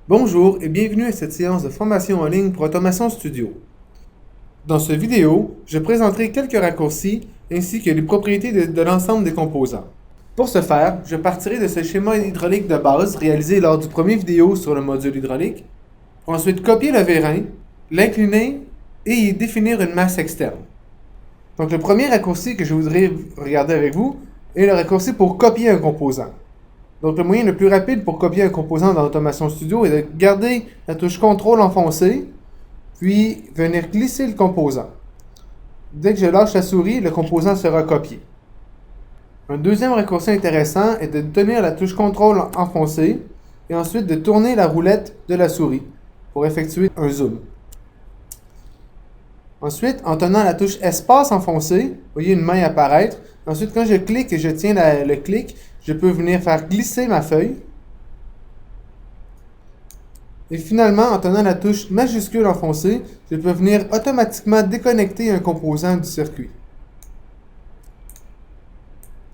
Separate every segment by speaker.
Speaker 1: Bonjour et bienvenue à cette séance de formation en ligne pour Automation Studio. Dans cette vidéo, je présenterai quelques raccourcis ainsi que les propriétés de l'ensemble des composants. Pour ce faire, je partirai de ce schéma hydraulique de base réalisé lors du premier vidéo sur le module hydraulique, pour ensuite copier le vérin, l'incliner et y définir une masse externe. Donc le premier raccourci que je voudrais regarder avec vous est le raccourci pour copier un composant. Donc le moyen le plus rapide pour copier un composant dans Automation Studio est de garder la touche CTRL enfoncée, puis venir glisser le composant. Dès que je lâche la souris, le composant sera copié. Un deuxième raccourci intéressant est de tenir la touche CTRL enfoncée et ensuite de tourner la roulette de la souris pour effectuer un zoom. Ensuite, en tenant la touche espace enfoncée, vous voyez une main apparaître. Ensuite, quand je clique et je tiens le clic, je peux venir faire glisser ma feuille. Et finalement, en tenant la touche majuscule enfoncée, je peux venir automatiquement déconnecter un composant du circuit.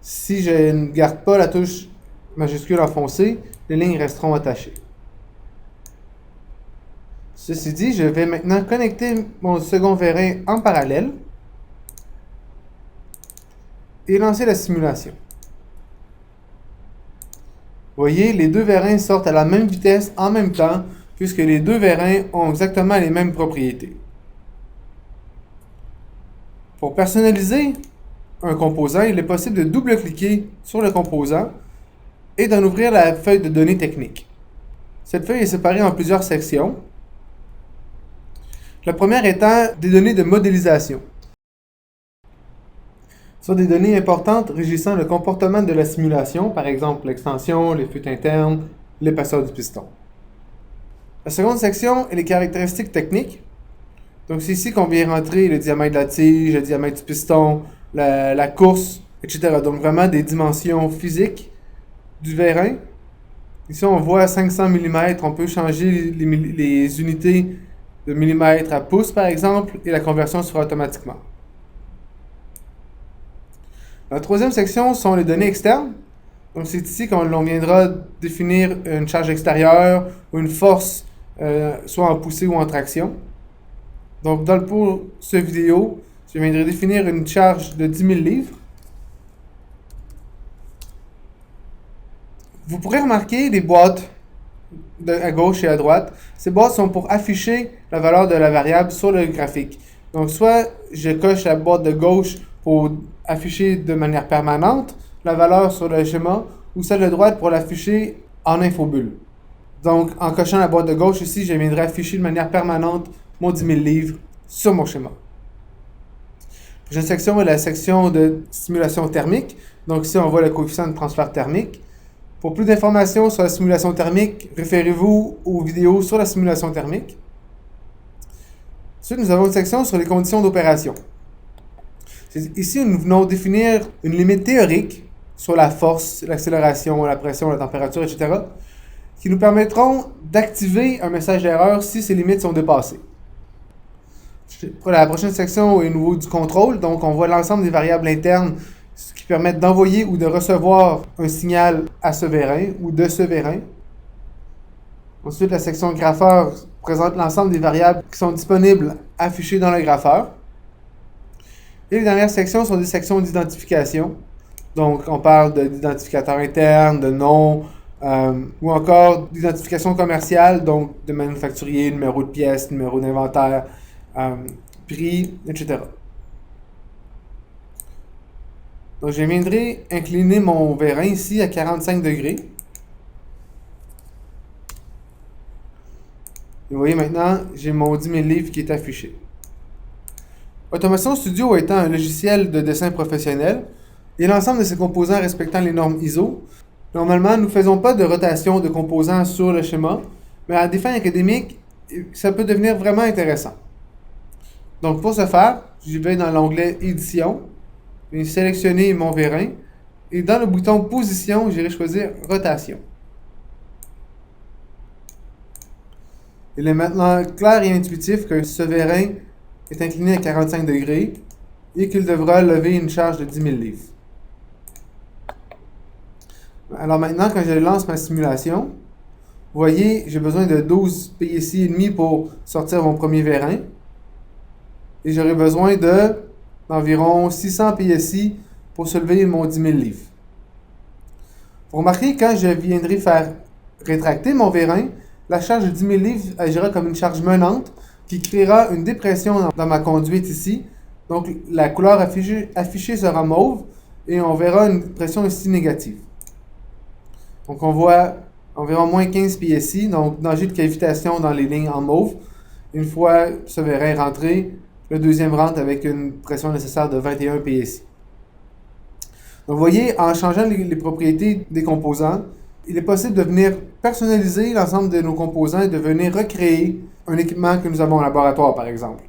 Speaker 1: Si je ne garde pas la touche majuscule enfoncée, les lignes resteront attachées. Ceci dit, je vais maintenant connecter mon second vérin en parallèle et lancer la simulation. Vous voyez, les deux vérins sortent à la même vitesse en même temps, puisque les deux vérins ont exactement les mêmes propriétés. Pour personnaliser un composant, il est possible de double-cliquer sur le composant et d'en ouvrir la feuille de données techniques. Cette feuille est séparée en plusieurs sections. La première étant des données de modélisation. Ce sont des données importantes régissant le comportement de la simulation, par exemple l'extension, les fuites internes, l'épaisseur du piston. La seconde section est les caractéristiques techniques. Donc c'est ici qu'on vient rentrer le diamètre de la tige, le diamètre du piston, la course, etc. Donc vraiment des dimensions physiques du vérin. Ici on voit 500 mm, on peut changer les unités de millimètres à pouces par exemple, et la conversion se fera automatiquement. La troisième section sont les données externes. Donc c'est ici qu'on viendra définir une charge extérieure ou une force, soit en poussée ou en traction. Donc pour cette vidéo, je viendrai définir une charge de 10 000 livres. Vous pourrez remarquer les boîtes à gauche et à droite. Ces boîtes sont pour afficher la valeur de la variable sur le graphique. Donc soit je coche la boîte de gauche pour afficher de manière permanente la valeur sur le schéma, ou celle de droite pour l'afficher en infobulle. Donc en cochant la boîte de gauche ici, je viendrai afficher de manière permanente mon 10 000 livres sur mon schéma. La prochaine section est la section de simulation thermique. Donc ici on voit le coefficient de transfert thermique. Pour plus d'informations sur la simulation thermique, référez-vous aux vidéos sur la simulation thermique. Ensuite, nous avons une section sur les conditions d'opération. Ici, nous venons définir une limite théorique sur la force, l'accélération, la pression, la température, etc., qui nous permettront d'activer un message d'erreur si ces limites sont dépassées. Pour la prochaine section, au niveau du contrôle, donc on voit l'ensemble des variables internes qui permettent d'envoyer ou de recevoir un signal à ce vérin ou de ce vérin. Ensuite, la section grapheur présente l'ensemble des variables qui sont disponibles affichées dans le grapheur. Et les dernières sections sont des sections d'identification. Donc, on parle d'identificateur interne, de nom, ou encore d'identification commerciale, donc de manufacturier, numéro de pièce, numéro d'inventaire, prix, etc. Donc, je viendrai incliner mon vérin ici à 45 degrés. Et vous voyez maintenant, j'ai mon 10 000 livres qui est affiché. Automation Studio étant un logiciel de dessin professionnel et l'ensemble de ses composants respectant les normes ISO, normalement, nous ne faisons pas de rotation de composants sur le schéma, mais à des fins académiques, ça peut devenir vraiment intéressant. Donc pour ce faire, je vais dans l'onglet Édition, je vais sélectionner mon vérin et dans le bouton Position, je vais choisir Rotation. Il est maintenant clair et intuitif que ce vérin est incliné à 45 degrés et qu'il devra lever une charge de 10 000 livres. Alors maintenant, quand je lance ma simulation, Vous voyez, j'ai besoin de 12 PSI et demi pour sortir mon premier vérin. Et j'aurai besoin d'environ 600 PSI pour soulever mon 10 000 livres. Vous remarquez, quand je viendrai faire rétracter mon vérin, la charge de 10 000 livres agira comme une charge menante qui créera une dépression dans ma conduite ici. Donc, la couleur affichée sera mauve et on verra une pression ici négative. Donc, on voit environ moins 15 PSI, donc danger de cavitation dans les lignes en mauve. Une fois ce vérin rentré, le deuxième rentre avec une pression nécessaire de 21 PSI. Donc, vous voyez, en changeant les propriétés des composants, il est possible de venir personnaliser l'ensemble de nos composants et de venir recréer un équipement que nous avons au laboratoire, par exemple.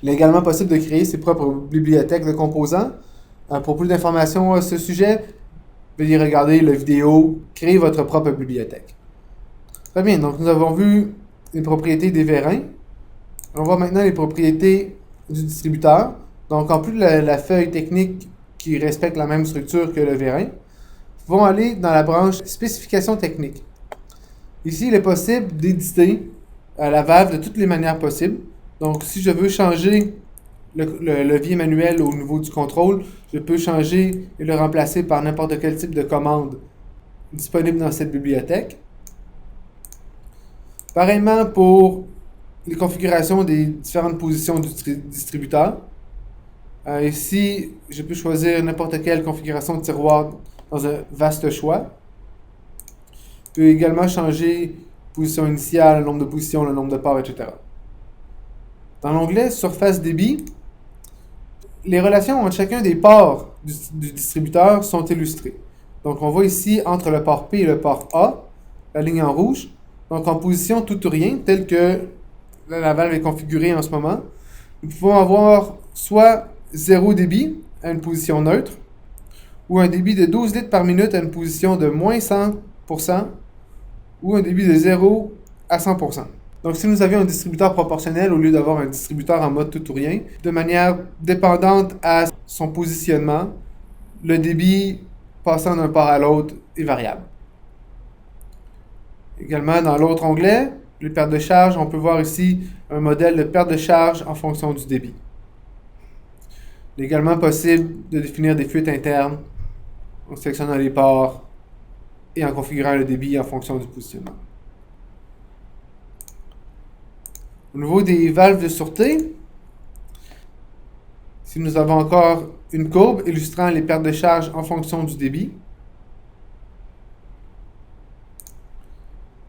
Speaker 1: Il est également possible de créer ses propres bibliothèques de composants. Pour plus d'informations à ce sujet, veuillez regarder la vidéo « Créer votre propre bibliothèque ». Très bien, donc nous avons vu les propriétés des vérins. On va maintenant les propriétés du distributeur. Donc, en plus de la feuille technique qui respecte la même structure que le vérin, vont aller dans la branche spécification technique. Ici, il est possible d'éditer la valve de toutes les manières possibles. Donc, si je veux changer le levier manuel au niveau du contrôle, je peux changer et le remplacer par n'importe quel type de commande disponible dans cette bibliothèque. Pareillement pour les configurations des différentes positions du distributeur. Ici, je peux choisir n'importe quelle configuration de tiroir dans un vaste choix. Je peux également changer position initiale, le nombre de positions, le nombre de ports, etc. Dans l'onglet Surface débit, les relations entre chacun des ports du distributeur sont illustrées. Donc, on voit ici entre le port P et le port A, la ligne en rouge. Donc, en position tout ou rien, telle que la valve est configurée en ce moment, nous pouvons avoir soit 0 débit à une position neutre, ou un débit de 12 litres par minute à une position de moins 100%, ou un débit de 0 à 100%. Donc, si nous avions un distributeur proportionnel au lieu d'avoir un distributeur en mode tout ou rien, de manière dépendante à son positionnement, le débit passant d'un port à l'autre est variable. Également, dans l'autre onglet, les pertes de charge, on peut voir ici un modèle de perte de charge en fonction du débit. Il est également possible de définir des fuites internes en sélectionnant les ports et en configurant le débit en fonction du positionnement. Au niveau des valves de sûreté, ici nous avons encore une courbe illustrant les pertes de charge en fonction du débit.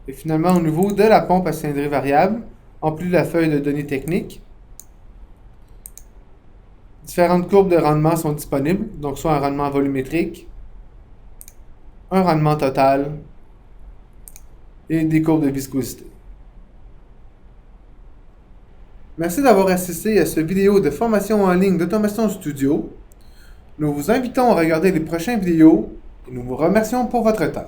Speaker 1: Et finalement, au niveau de la pompe à cylindrée variable, en plus de la feuille de données techniques, différentes courbes de rendement sont disponibles, donc soit un rendement volumétrique, un rendement total et des courbes de viscosité. Merci d'avoir assisté à cette vidéo de formation en ligne d'Automation Studio. Nous vous invitons à regarder les prochaines vidéos et nous vous remercions pour votre temps.